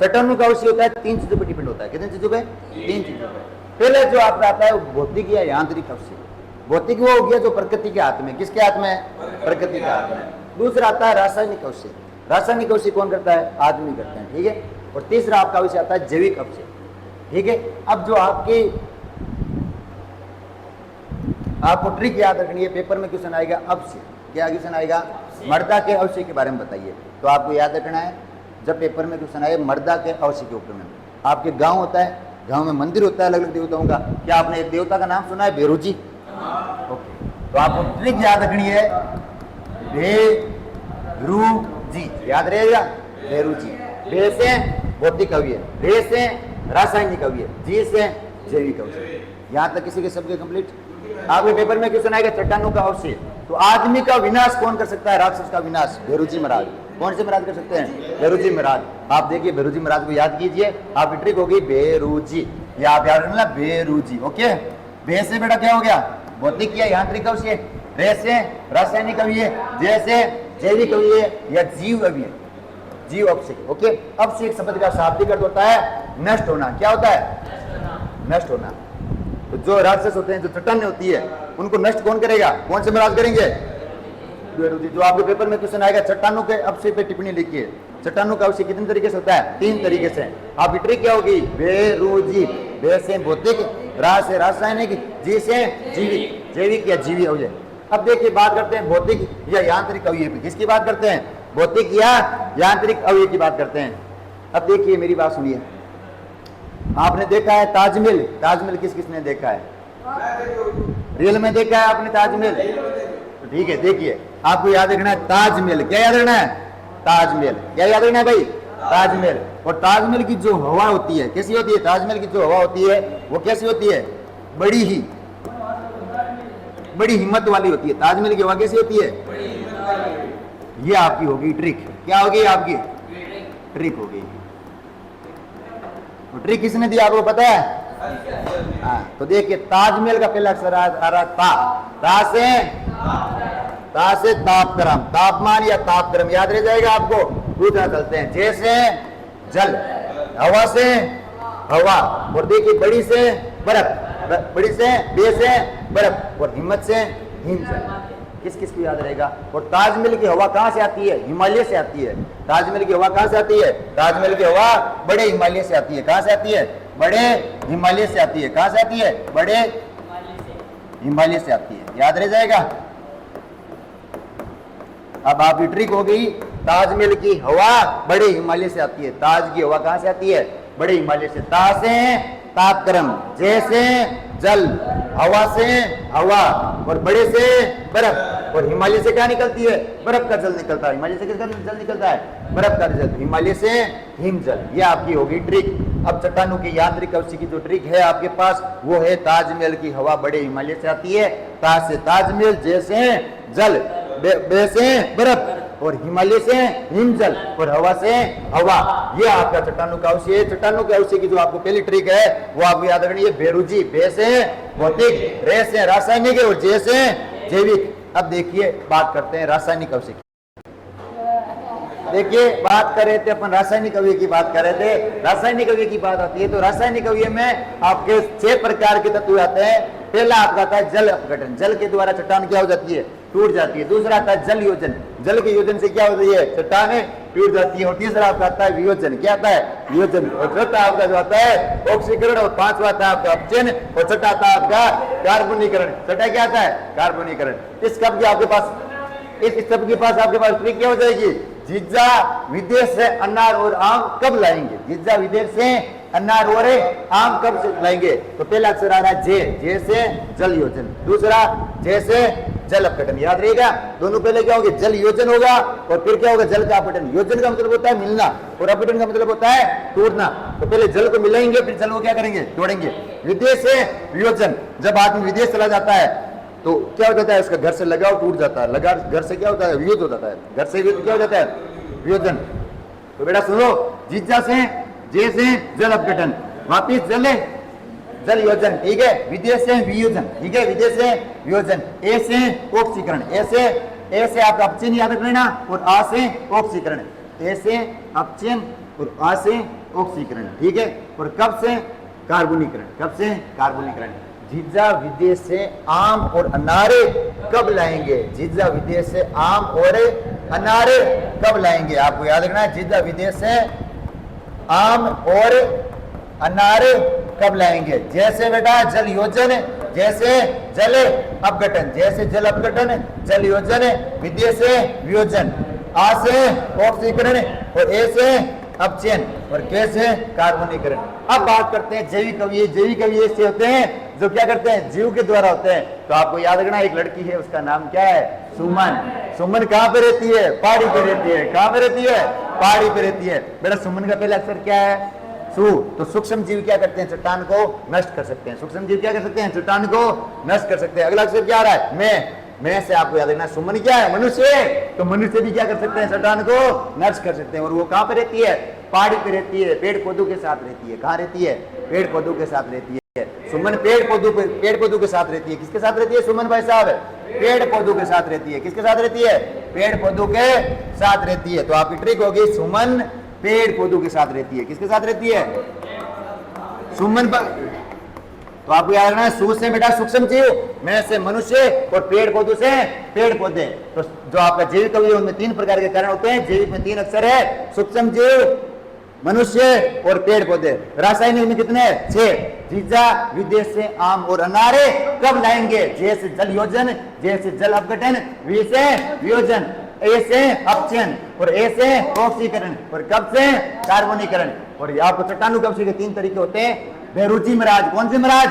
चट्टानों का अवश्य होता है 3 चीजों पर डिपेंड होता है। कितनी चीजों पे? 3 चीजों पे। पहले जो आपका आता है वो भौतिक या यांत्रिक अवश्य। भौतिक वो हो गया जो प्रकृति के हाथ में, किसके हाथ में? प्रकृति के हाथ में। दूसरा आता है रासायनिक अवश्य। रासायनिक अवश्य कौन करता है? आदमी करते हैं, ठीक है। और तीसरा आपका अवश्य आता है जैविक अवश्य, ठीक है। अब जो आपको ट्रिक याद रखनी है, पेपर में क्वेश्चन आएगा अवश्य। क्या क्वेश्चन आएगा? मृदा के अवश्य के बारे में बताइए। तो आपको याद रखना है, जब पेपर में क्वेश्चन आए मृदा के अवश्य के ऊपर में, आपके गांव होता है, गांव में मंदिर होता है अलग अलग देवताओं का। क्या आपने एक देवता का नाम सुना है? भेरुजी। ओके, तो आपको ट्रिक याद रखनी है, भेरुजी, याद रहेगा। भेरुजी। भे से भौतिक अवयव, रे से रासायनिक अवयव, जी से जैविक अवयव। यहाँ तक किसी के शब्द कंप्लीट? आपके पेपर में क्वेश्चन आएगा चट्टानों का अवश्य। तो आदमी का विनाश कौन कर सकता है? राक्षस का विनाश भेरुजी महाराज। कौन से महाराज कर सकते हैं? भेरुजी महाराज। आप देखिए भेरुजी महाराज को याद कीजिए, आपकी ट्रिक होगी भेरुजी। ये आप याद रखना, भेरुजी। ओके, भे से बेटा क्या हो गया? भौतिक या यांत्रिक अवयव, रे से रासायनिक अवयव, जे से जैविक अवयव या जीव अवयव, जीव अवश्य। ओके, अवश्य एक शब्द का शाब्दिक अर्थ होता है नष्ट होना। क्या होता है? नष्ट होना। तो जो राक्षस होते हैं, जो चट्टानें होती है, उनको नष्ट कौन करेगा? कौन से महाराज करेंगे? जो आपके पेपर में क्वेश्चन आएगा चट्टानों के अवश्य पे टिप्पणी लिखिए। चट्टानों का अवश्य कितने तरीके से होता है? 3 तरीके से। आपकी ट्रिक क्या होगी? भेरुजी। भे से भौतिक, रा से रासायनिक, जी से जीविक, जैविक या जीवी अवयव। अब देखिए बात करते हैं भौतिक या यांत्रिक अवयव की। किसकी बात करते हैं? भौतिक या यांत्रिक अवयव की बात करते हैं। अब देखिए मेरी बात सुनिए, आपने देखा है ताजमहल। ताजमहल किस किसने देखा है? रियल में देखा है आपने ताजमहल? तो ठीक है, देखिए आपको याद रखना है ताजमहल। क्या याद रखना है? ताजमहल। क्या याद रखना है भाई? ताजमहल। और ताजमहल की जो हवा होती है कैसी होती है? ताजमहल की जो हवा होती है वो कैसी होती है? बड़ी हिम्मत वाली होती है। ताजमहल की हवा कैसी होती है? ये आपकी होगी ट्रिक। क्या होगी आपकी ट्रिक? होगी। तो ट्रिक किसने दी आपको पता है? हाँ, तो देखिए ताजमहल का पहला अक्षर आ रहा ता। ता से तापक्रम, तापमान या तापक्रम याद रह जाएगा आपको। दूसरा चलते हैं, जैसे जल, हवा से हवा, और देखिए बड़ी से बर्फ, बड़ी से बे से बर्फ, और हिम्मत से हिमजल। किस किस को याद रहेगा? और ताजमहल की हवा कहाँ से आती है? हिमालय से आती है। ताजमहल की हवा कहाँ से आती है? ताजमहल की हवा बड़े हिमालय से आती है। कहाँ से आती है? बड़े हिमालय से आती है। कहाँ से आती है? बड़े हिमालय से आती है। याद रह जाएगा। अब आपकी ट्रिक हो गई, ताजमहल की हवा बड़े हिमालय से आती है। ताज की हवा कहाँ से आती है? बड़े हिमालय से। ता से तापक्रम, जैसे जल, हवा से हवा, और बड़े से बर्फ, और हिमालय से क्या निकलती है? बर्फ का जल निकलता है। हिमालय से किसका जल निकलता है? बर्फ का जल। हिमालय से हिमजल। ये आपकी होगी ट्रिक। अब चट्टानों की यांत्रिक अवश्य की जो ट्रिक है आपके पास वो है ताजमहल की हवा बड़े हिमालय से आती है। ता से ताजमहल, जैसे जल, बे से बर्फ, और हिमालय से हिमजल, और हवा से हवा। ये आपका चट्टानों का अवश्य है। चट्टानों के अवश्य की जो आपको पहली ट्रिक है वो आपको याद रखनी है, भेरुजी। भे से भौतिक, रे से रासायनिक, और जे से जैविक। अब देखिए बात करते हैं रासायनिक अवश्य की। देखिए बात कर रहे थे अपन, रासायनिक अवयव की बात कर रहे थे। रासायनिक अवयव की बात आती है तो रासायनिक अवयव में आपके 6 प्रकार के तत्व आते हैं। पहला आपका आता है जल अपघटन। जल के द्वारा चट्टान क्या हो जाती है? टूट जाती है। दूसरा आता है जल योजन। जल के योजन से क्या होती है? चट्टानें टूट जाती है। और तीसरा आपका आता है वियोजन। क्या आता है? वियोजन। और चौथा आपका जो आता है ऑक्सीकरण, और पांचवा आता है आपका अपचयन, और छठा आता है आपका कार्बनीकरण। छठा क्या आता है? कार्बनीकरण। इस कब के आपके पास, इस सब के पास आपके पास ट्रिक क्या हो जाएगी? जिज्जा विदेश से अनार और आम कब लाएंगे? जिज्जा विदेश से अनार और आम कब से लाएंगे? तो पहला अक्षर आ रहा है जे से जल योजन। दूसरा जे से जल अपघटन। याद रहेगा, दोनों पहले क्या होगा? जल योजन होगा, और फिर क्या होगा? जल का अपघटन। योजन का मतलब होता है मिलना, और अपघटन का मतलब होता है तोड़ना। तो पहले जल को मिलाएंगे, फिर जल को क्या करेंगे? तोड़ेंगे। विदेश से वियोजन। जब आदमी विदेश चला जाता है तो क्या हो जाता है? उसका घर से लगाव टूट जाता है। लगा घर से क्या होता है? वियोज हो जाता है। घर से वियोज क्या हो जाता है? वियोजन। तो बेटा सुनो, जिज्जा से जे से जल अपघटन, वापिस जल योजन। ठीक है, विदेश से वियोजन। ठीक है, विदेश से वियोजन। ए से ऑक्सीकरण। ए से आपका अपचयन याद रख लेना, और आ से ऑक्सीकरण। ए से अपचयन, और आ से ऑक्सीकरण, ठीक है। और कब से कार्बोनीकरण, कब से कार्बोनीकरण। जीजा विदेश से आम और अनारे कब लाएंगे, जीजा विदेश से आम और अनारे कब लाएंगे, आपको याद रखना है। जीजा विदेश से आम और अनारे कब लाएंगे। जैसे बेटा जल योजन, जैसे जल अपघटन, जैसे जल अपघटन, जल योजन, विदेश से वियोजन, आ से ऑक्सीकरण और ए से अपचयन और के से कार्बोनीकरण। अब बात करते हैं जैविक अवयव। जैविक अवयव ऐसे होते हैं जो क्या करते हैं, जीव के द्वारा होते हैं। तो आपको याद रखना, एक लड़की है, उसका नाम क्या है, सुमन। सुमन कहाँ पे रहती है, पहाड़ी पे रहती है। कहाँ पे रहती है, पहाड़ी पे रहती है। बेटा सुमन का पहला अक्षर क्या है, सु। तो सूक्ष्म जीव क्या करते हैं, चट्टान को नष्ट कर सकते हैं। सूक्ष्म जीव क्या कर सकते हैं, चट्टान को नष्ट कर सकते हैं। अगला अक्षर क्या आ रहा है, मैं से आपको याद रखना, सुमन क्या है, मनुष्य। तो मनुष्य भी क्या कर सकते हैं, चट्टान को नष्ट कर सकते हैं। और वो कहाँ पे रहती है, पहाड़ी पे रहती है, पेड़ पौधों के साथ रहती है। कहाँ रहती है, पेड़ पौधों के साथ रहती है। सुमन पेड़ पौधों के साथ रहती है। किसके साथ रहती है सुमन भाई साहब, पेड़ पौधों के साथ रहती है। किसके साथ रहती है, पेड़ पौधों के साथ रहती है। तो आपकी ट्रिक होगी, सुमन पेड़ पौधों के साथ रहती है। किसके साथ रहती है, सुमन तो आपको याद रखना है, सू से बेटा सूक्ष्म जीव, मैं से मनुष्य और पेड़ पौधों से पेड़ पौधे। तो जो आपका जैविक अवयव उनमें 3 प्रकार के कारण होते हैं। जैविक में 3 अक्षर है, सूक्ष्म जीव, मनुष्य और पेड़ पौधे। रासायनिक में कितने हैं, 6। जीजा विदेश से आम और अनारे कब लाएंगे, जैसे जल योजन, जैसे जल अपघटन, वी से वियोजन, ए से अपचयन और ए से ऑक्सीकरण और कब से कार्बोनीकरण। और आपको चट्टानू कवशी के 3 तरीके होते हैं। बेरुचि महाराज, कौन से महाराज,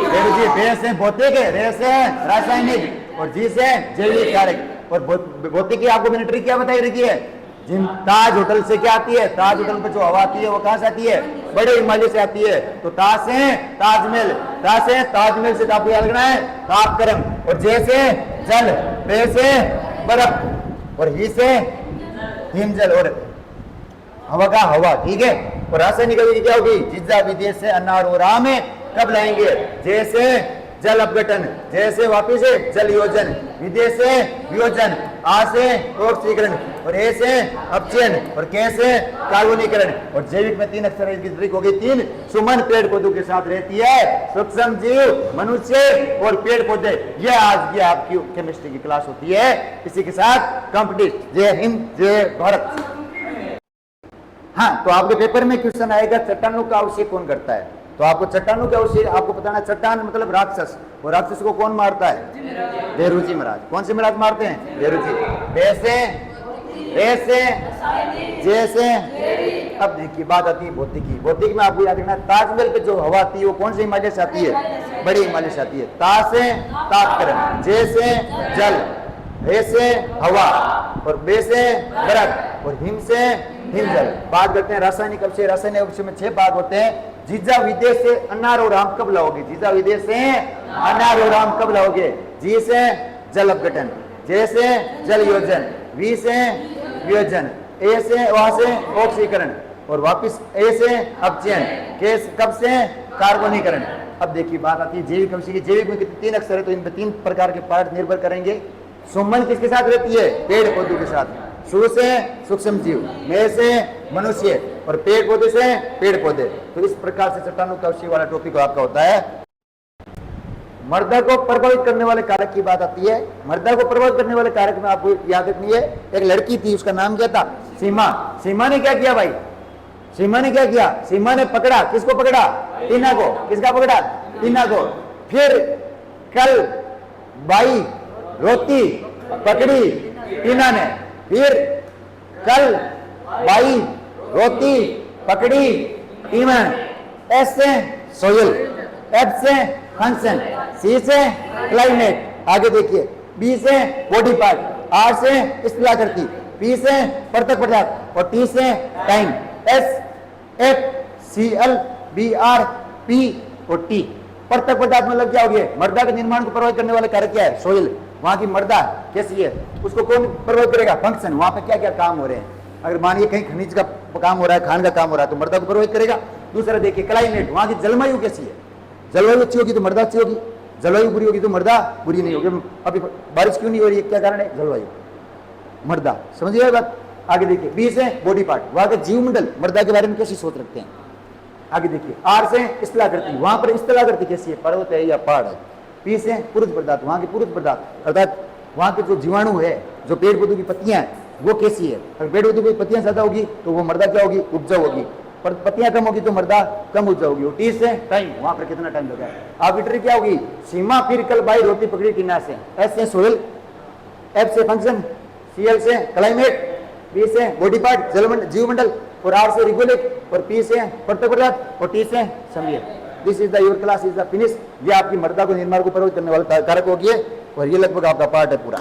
बेरुचि। बे से भौतिक, रे से रासायनिक और जी से जैविक कारक। और भौतिक की आपको मैंने ट्रिक क्या बताई रखी है, जिन ताज होटल से क्या आती है, ताज होटल पे जो हवा आती है वो कहां से आती है, बड़े हिमालय से आती है। तो ताज से ताजमहल, ताज से ताजमहल से आपको याद रखना है तापक्रम। और जैसे जल, बे से बर्फ और ही से हिमजल और हवा का हवा, ठीक है। और रासायनिक अभिक्रिया क्या होगी, जीजा विदेश से अनार और आम कब लाएंगे, जैसे जल अपघटन, जैसे वापिस जल योजन, विदेश से वियोजन, आ से ऑक्सीकरण और ए से अपचयन और के से कार्बोनीकरण। और जैविक में 3 अक्षर की ट्रिक होगी 3। सुमन पेड़ पौधों के साथ रहती है, सूक्ष्म जीव, मनुष्य और पेड़ पौधे। ये आज की आपकी केमिस्ट्री की क्लास होती है। इसी के साथ कंप्लीट। जय हिंद, जय भारत। हाँ, तो आपके पेपर में क्वेश्चन आएगा चट्टानों का अवशेष कौन करता है। तो आपको चट्टानों के अवशेष आपको बताना, चट्टान मतलब राक्षस, और राक्षस को कौन मारता है, बेरुचि महाराज। कौन से महाराज मारते हैं, बेरुचि। वैसे ऐसे जैसे। अब देखिए बात आती है भौतिक की। भौतिक में आपको याद रखना, ताजमहल पे जो हवा आती है वो कौन से हिमालय से आती है, बड़ी हिमालय से आती है। ता से तापक्रम, जैसे जल, ऐसे हवा और बे से बर्फ और हिम से हिमजल। बात करते हैं रासायनिक अवशेष। रासायनिक अवशेष में 6 भाग होते हैं। जीजा विदेश से अनार और आम कब लाओगे, जीजा विदेश से अनार और आम कब लाओगे। जी से जल अपघटन, जे से जल योजन, वी से वियोजन, ए से वहां से ऑक्सीकरण और वापिस ए से अपचयन, के कब से कार्बोनीकरण। अब देखिए बात आती है जैविक अवशेष की। जैविक में कितने 3 अक्षर है, तो इन 3 प्रकार के पार्ट निर्भर करेंगे। सुमन किसके साथ रहती है, पेड़ पौधों के साथ। सु से सूक्ष्म जीव, मे से मनुष्य और पेड़ पौधे से पेड़ पौधे। तो इस प्रकार से चट्टानों का अवशेष वाला टॉपिक आपका होता है। मर्दा को प्रभावित करने वाले कारक की बात आती है। मर्दा को प्रभावित करने वाले कारक में आपको याद रखनी है, एक लड़की थी, उसका नाम क्या था, सीमा। सीमा ने क्या किया भाई, सीमा ने क्या किया, सीमा ने पकड़ा, किसको पकड़ा, टीना को। किसका पकड़ा, टीना को। फिर कल बाई रोती पकड़ी टीना ने, फिर कल बाई रोती पकड़ी टीना। एस से सोयल, एफ से फंक्शन, सी से क्लाइमेट, आगे देखिए, बी से बॉडी पार्ट, आर से इस्तेला करती, पी से परतक पदार्थ और टी से time. S F C L B R P और टी। परतक पदार्थ मतलब क्या हो गया, मृदा के निर्माण को प्रभावित करने वाले कारक क्या है, सोइल। वहां की मृदा कैसी है, उसको कौन प्रभावित करेगा, फंक्शन। वहां पे क्या क्या काम हो रहे हैं, अगर मानिए कहीं खनिज का काम हो रहा है, खान का काम हो रहा है, तो मृदा को प्रभावित करेगा। दूसरा देखिए क्लाइमेट, वहां की जलवायु कैसी है, जलवायु अच्छी होगी तो मृदा अच्छी होगी, जलवायु बुरी होगी तो मृदा बुरी नहीं होगी। अभी बारिश क्यों नहीं हो रही है, क्या कारण है, जलवायु, मृदा। समझिए बात। आगे देखिए, बी से बॉडी पार्ट, वहां के जीव मंडल मृदा के बारे में कैसी सोच रखते हैं। आगे देखिए, आर से स्थलाकृति, वहां पर स्थलाकृति कैसी है, पर्वत है या पहाड़ है। पी से पुरुष पदार्थ, वहां के पुरुष पदार्थ अर्थात वहां के जो जीवाणु है, जो पेड़ पौधों की पत्तियां हैं वो कैसी है। अगर पेड़ पौधों की पत्तियां ज्यादा होगी तो वो मृदा क्या होगी, उपजाऊ होगी, पर पत्तियां कम होगी तो मृदा कम उपजाऊ होगी। और टी से टाइम, वहां पर कितना टाइम लगा। आर्बिट्री क्या होगी, सीमा फिर कल बाई रोटी पकड़ी टीना से। एस से सोयल, एफ से फंक्शन, सीएल से क्लाइमेट, बी से बॉडी पार्ट जलमंडल जीवमंडल, और आर से रिगोलिक, और पी से परत पदार्थ, और टी से समझिए। This is the your class is the finish. ये आपकी मृदा को निर्माण को प्रभावित करने वाला कारक होगी, और ये लगभग आपका पार्ट है पूरा।